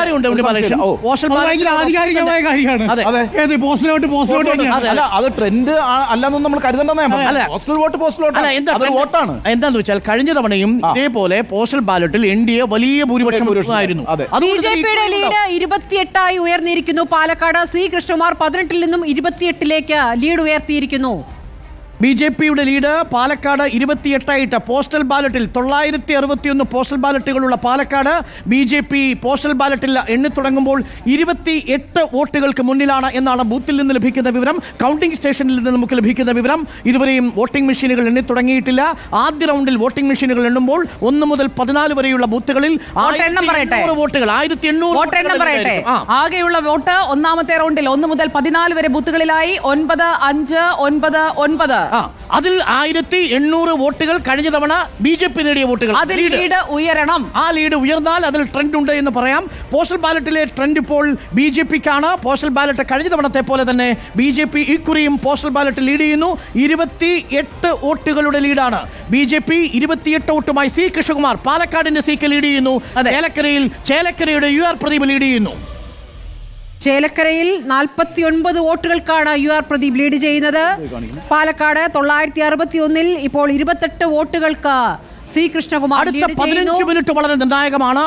കാര്യമുണ്ട് ആധികാരികമായ കാര്യമാണ്. അത് ട്രെൻഡ് അല്ലെന്നൊന്നും നമ്മൾ കരുതണ്ടെന്നേ. പോസ്റ്റൽ വോട്ട് വോട്ടാണ്. എന്താന്ന് വെച്ചാൽ കഴിഞ്ഞ തവണയും ഇതേപോലെ പോസ്റ്റൽ ബാലറ്റിൽ NDA വലിയ ഭൂരിപക്ഷം ആയിരുന്നു. ബിജെപിയുടെ ലീഡ് 28 ഉയർന്നിരിക്കുന്നു. പാലക്കാട് സി കൃഷ്ണകുമാർ 18 നിന്നും 28 ലീഡ് ഉയർത്തിയിരിക്കുന്നു. ബിജെപിയുടെ ലീഡ് പാലക്കാട് 28 പോസ്റ്റൽ ബാലറ്റിൽ 961 പോസ്റ്റൽ ബാലറ്റുകളുള്ള പാലക്കാട് ബിജെപി പോസ്റ്റൽ ബാലറ്റിൽ എണ്ണി തുടങ്ങുമ്പോൾ 28 വോട്ടുകൾക്ക് മുന്നിലാണ് എന്നാണ് ബൂത്തിൽ നിന്ന് ലഭിക്കുന്ന വിവരം. കൗണ്ടിംഗ് സ്റ്റേഷനിൽ നിന്ന് നമുക്ക് ലഭിക്കുന്ന വിവരം. ഇതുവരെയും വോട്ടിംഗ് മെഷീനുകൾ എണ്ണി തുടങ്ങിയിട്ടില്ല. ആദ്യ റൗണ്ടിൽ വോട്ടിംഗ് മെഷീനുകൾ എണ്ണുമ്പോൾ 1 മുതൽ 14 വരെയുള്ള ബൂത്തുകളിൽ വോട്ടുകൾ 1800 ആകെയുള്ള വോട്ട് ഒന്നാമത്തെ റൗണ്ടിൽ 1 മുതൽ 14 വരെ ബൂത്തുകളിലായി 9,5,9,9. അതിൽ 1800 വോട്ടുകൾ കഴിഞ്ഞ തവണ ബിജെപി നേടിയ വോട്ടുകൾ. ലീഡ് ഉയരണം. ആ ലീഡ് ഉയർന്നാൽ അതിൽ ട്രെൻഡ് ഉണ്ട് എന്ന് പറയാം. പോസ്റ്റൽ ബാലറ്റിലെ ട്രെൻഡ് ഇപ്പോൾ ബിജെപിക്കാണ്. പോസ്റ്റൽ ബാലറ്റ് കഴിഞ്ഞ തവണത്തെ പോലെ തന്നെ ബിജെപി ഇക്കുറിയും പോസ്റ്റൽ ബാലറ്റ് ലീഡ് ചെയ്യുന്നു. 28 വോട്ടുകളുടെ ലീഡാണ്. ബിജെപി 28 വോട്ടുമായി സി കൃഷ്ണകുമാർ പാലക്കാടിന്റെ സിക്ക് ലീഡ് ചെയ്യുന്നു. ചേലക്കരയുടെ UR പ്രദീപ് ലീഡ് ചെയ്യുന്നു. ചേലക്കരയിൽ 49 വോട്ടുകൾക്കാണ് UR പ്രദീപ് ലീഡ് ചെയ്യുന്നത്. പാലക്കാട് 961 ഇപ്പോൾ 28 വോട്ടുകൾക്ക് സി കൃഷ്ണകുമാർ. അടുത്ത 15 മിനിറ്റ് വളരെ നിർണായകമാണ്.